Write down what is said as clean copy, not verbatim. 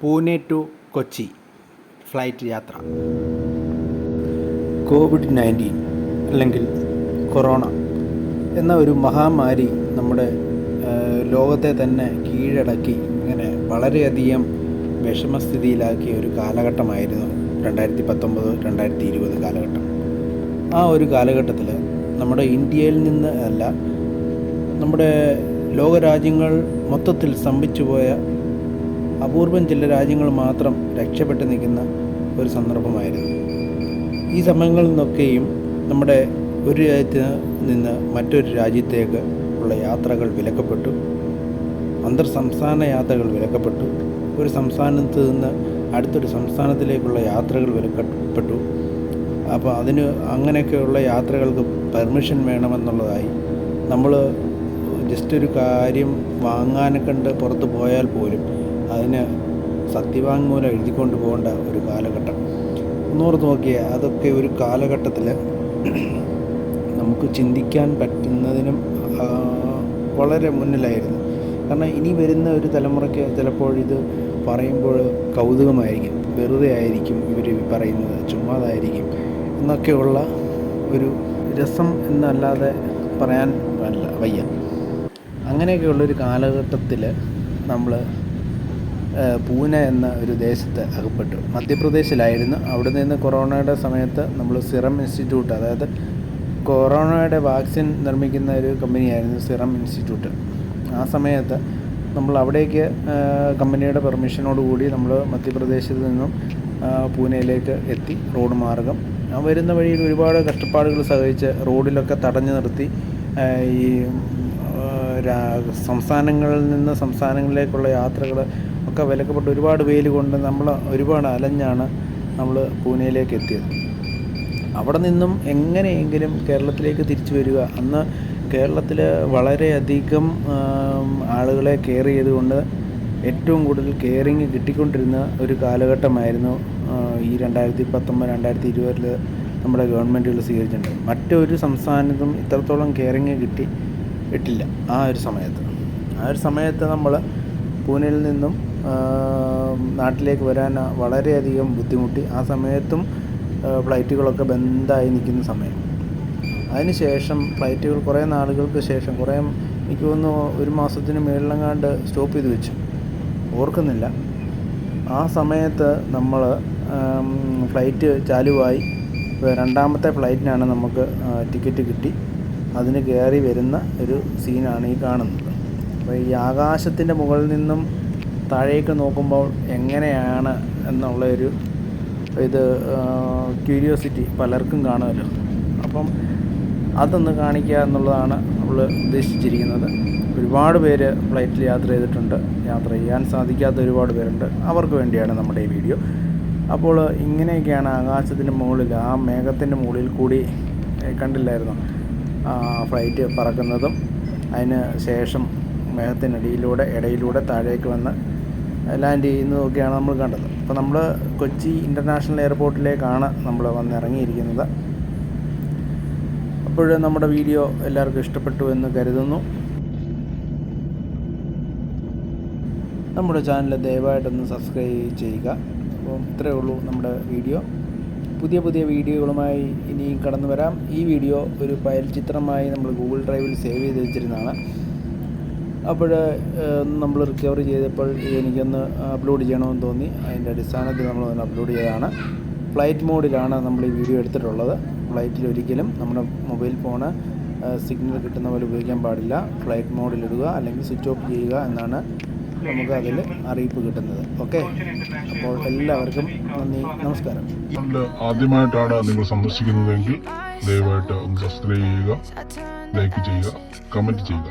Pune to Kochi flight യാത്ര. COVID-19 അല്ലെങ്കിൽ corona എന്ന ഒരു മഹാമാരി നമ്മുടെ ലോകത്തെ തന്നെ കീഴടക്കി ഇങ്ങനെ വളരെയധികം വിഷമസ്ഥിതിയിലാക്കിയ ഒരു കാലഘട്ടമായിരുന്നു 2019-2020 കാലഘട്ടം. ആ ഒരു കാലഘട്ടത്തിൽ നമ്മുടെ ഇന്ത്യയിൽ നിന്ന് അല്ല, നമ്മുടെ ലോകരാജ്യങ്ങൾ മൊത്തത്തിൽ സ്തംഭിച്ചു പോയ അപൂർവം ചില രാജ്യങ്ങൾ മാത്രം രക്ഷപ്പെട്ട് നിൽക്കുന്ന ഒരു സന്ദർഭമായിരുന്നു. ഈ സമയങ്ങളിൽ നിന്നൊക്കെയും നമ്മുടെ ഒരു രാജ്യത്ത് നിന്ന് മറ്റൊരു രാജ്യത്തേക്ക് ഉള്ള യാത്രകൾ വിലക്കപ്പെട്ടു. അന്തർ സംസ്ഥാന യാത്രകൾ വിലക്കപ്പെട്ടു. ഒരു സംസ്ഥാനത്ത് നിന്ന് അടുത്തൊരു സംസ്ഥാനത്തിലേക്കുള്ള യാത്രകൾ വിലക്കപ്പെട്ടു. അപ്പോൾ അതിന് അങ്ങനെയൊക്കെയുള്ള യാത്രകൾക്ക് പെർമിഷൻ വേണമെന്നുള്ളതായി. നമ്മൾ ജസ്റ്റ് ഒരു കാര്യം വാങ്ങാനൊക്കെ കണ്ട് പുറത്ത് പോയാൽ പോലും അതിന് സത്യവാങ്മൂലം എഴുതിക്കൊണ്ട് പോകേണ്ട ഒരു കാലഘട്ടം. ഒന്നോർത്ത് നോക്കിയാൽ അതൊക്കെ ഒരു കാലഘട്ടത്തിൽ നമുക്ക് ചിന്തിക്കാൻ പറ്റുന്നതിനും വളരെ മുന്നിലായിരുന്നു. കാരണം ഇനി വരുന്ന ഒരു തലമുറയ്ക്ക് ചിലപ്പോൾ ഇത് പറയുമ്പോൾ കൗതുകമായിരിക്കും, വെറുതെ ആയിരിക്കും ഇവർ പറയുന്നത്, ചുമ്മാതായിരിക്കും എന്നൊക്കെയുള്ള ഒരു രസം എന്നല്ലാതെ പറയാൻ വയ്യ. അങ്ങനെയൊക്കെയുള്ളൊരു കാലഘട്ടത്തിൽ നമ്മൾ പൂനെ എന്ന ഒരു ദേശത്ത് അകപ്പെട്ടു. മധ്യപ്രദേശിലായിരുന്നു. അവിടെ നിന്ന് കൊറോണയുടെ സമയത്ത് നമ്മൾ സിറം ഇൻസ്റ്റിറ്റ്യൂട്ട്, അതായത് കൊറോണയുടെ വാക്സിൻ നിർമ്മിക്കുന്ന ഒരു കമ്പനിയായിരുന്നു സിറം ഇൻസ്റ്റിറ്റ്യൂട്ട്. ആ സമയത്ത് നമ്മൾ അവിടേക്ക് കമ്പനിയുടെ പെർമിഷനോടുകൂടി നമ്മൾ മധ്യപ്രദേശിൽ നിന്നും പൂനെയിലേക്ക് എത്തി. റോഡ് മാർഗം വരുന്ന വഴിയിൽ ഒരുപാട് കഷ്ടപ്പാടുകൾ സഹിച്ച് റോഡിലൊക്കെ തടഞ്ഞു നിർത്തി. ഈ സംസ്ഥാനങ്ങളിൽ നിന്ന് സംസ്ഥാനങ്ങളിലേക്കുള്ള യാത്രകൾ ഒക്കെ വിലക്കപ്പെട്ട് ഒരുപാട് വെയിൽ കൊണ്ട് നമ്മൾ ഒരുപാട് അലഞ്ഞാണ് നമ്മൾ പൂനെയിലേക്ക് എത്തിയത്. അവിടെ നിന്നും എങ്ങനെയെങ്കിലും കേരളത്തിലേക്ക് തിരിച്ചു വരിക. അന്ന് കേരളത്തിൽ വളരെയധികം ആളുകളെ കെയർ ചെയ്തുകൊണ്ട് ഏറ്റവും കൂടുതൽ കെയറിങ് കിട്ടിക്കൊണ്ടിരുന്ന ഒരു കാലഘട്ടമായിരുന്നു ഈ 2019-2020 നമ്മുടെ ഗവൺമെൻറ്റുകൾ സ്വീകരിച്ചിട്ടുണ്ട്. മറ്റൊരു സംസ്ഥാനത്തും ഇത്രത്തോളം കെയറിങ് കിട്ടിയിട്ടില്ല. ആ ഒരു സമയത്ത് നമ്മൾ പൂനെയിൽ നിന്നും നാട്ടിലേക്ക് വരാൻ വളരെയധികം ബുദ്ധിമുട്ടി. ആ സമയത്തും ഫ്ലൈറ്റുകളൊക്കെ ബന്ധായി നിൽക്കുന്ന സമയം. അതിനുശേഷം ഫ്ലൈറ്റുകൾ കുറേ നാളുകൾക്ക് ശേഷം, എനിക്ക് തോന്നുന്നു ഒരു മാസത്തിന് മേളിലെങ്ങാണ്ട് സ്റ്റോപ്പ് ചെയ്ത് വെച്ചു, ഓർക്കുന്നില്ല. ആ സമയത്ത് നമ്മൾ ഫ്ലൈറ്റ് ചാലുവായി. രണ്ടാമത്തെ ഫ്ലൈറ്റിനാണ് നമുക്ക് ടിക്കറ്റ് കിട്ടി. അതിന് കയറി വരുന്ന ഒരു സീനാണ് ഈ കാണുന്നത്. അപ്പോൾ ഈ ആകാശത്തിൻ്റെ മുകളിൽ നിന്നും താഴേക്ക് നോക്കുമ്പോൾ എങ്ങനെയാണ് എന്നുള്ളൊരു ക്യൂരിയോസിറ്റി പലർക്കും കാണുമല്ലോ. അപ്പം അതൊന്ന് കാണിക്കുക എന്നുള്ളതാണ് നമ്മൾ ഉദ്ദേശിച്ചിരിക്കുന്നത്. ഒരുപാട് പേര് ഫ്ലൈറ്റിൽ യാത്ര ചെയ്തിട്ടുണ്ട്. യാത്ര ചെയ്യാൻ സാധിക്കാത്ത ഒരുപാട് പേരുണ്ട്. അവർക്ക് വേണ്ടിയാണ് നമ്മുടെ ഈ വീഡിയോ. അപ്പോൾ ഇങ്ങനെയൊക്കെയാണ് ആകാശത്തിൻ്റെ മുകളിൽ, ആ മേഘത്തിൻ്റെ മുകളിൽ കൂടി കണ്ടില്ലായിരുന്നു ഫ്ലൈറ്റ് പറക്കുന്നതും. അതിന് ശേഷം മേഘത്തിനിടയിലൂടെ താഴേക്ക് വന്ന് ലാൻഡ് ചെയ്യുന്നതൊക്കെയാണ് നമ്മൾ കണ്ടത്. അപ്പോൾ നമ്മൾ കൊച്ചി ഇൻ്റർനാഷണൽ എയർപോർട്ടിലേക്കാണ് നമ്മൾ വന്നിറങ്ങിയിരിക്കുന്നത്. അപ്പോൾ നമ്മുടെ വീഡിയോ എല്ലാവർക്കും ഇഷ്ടപ്പെട്ടു എന്ന് കരുതുന്നു. നമ്മുടെ ചാനൽ ദയവായിട്ടൊന്ന് സബ്സ്ക്രൈബ് ചെയ്യുക. അപ്പോൾ ഇത്രയേ ഉള്ളൂ നമ്മുടെ വീഡിയോ. പുതിയ വീഡിയോകളുമായി ഇനിയും കടന്നു വരാം. ഈ വീഡിയോ ഒരു ഫയൽ ചിത്രമായി നമ്മൾ ഗൂഗിൾ ഡ്രൈവിൽ സേവ് ചെയ്ത് വെച്ചിരുന്നതാണ്. അപ്പോൾ നമ്മൾ റിക്കവർ ചെയ്തപ്പോൾ എനിക്കൊന്ന് അപ്ലോഡ് ചെയ്യണമെന്ന് തോന്നി. അതിൻ്റെ അടിസ്ഥാനത്തിൽ നമ്മളൊന്ന് അപ്ലോഡ് ചെയ്തതാണ്. ഫ്ലൈറ്റ് മോഡിലാണ് നമ്മൾ ഈ വീഡിയോ എടുത്തിട്ടുള്ളത്. ഫ്ലൈറ്റിൽ ഒരിക്കലും നമ്മുടെ മൊബൈൽ ഫോണ് സിഗ്നൽ കിട്ടുന്ന പോലെ ഉപയോഗിക്കാൻ പാടില്ല. ഫ്ലൈറ്റ് മോഡിലിടുക, അല്ലെങ്കിൽ സ്വിച്ച് ഓഫ് ചെയ്യുക എന്നാണ് നമുക്ക് അതിൽ അറിയിപ്പ് കിട്ടുന്നത്. ഓക്കെ, അപ്പോൾ എല്ലാവർക്കും നന്ദി, നമസ്കാരം. ആദ്യമായിട്ടാണ് നിങ്ങൾ സന്ദർശിക്കുന്നതെങ്കിൽ ദയവായിട്ട് ഒന്ന് സബ്സ്ക്രൈബ് ചെയ്യുക, ലൈക്ക് ചെയ്യുക, കമൻറ്റ് ചെയ്യുക.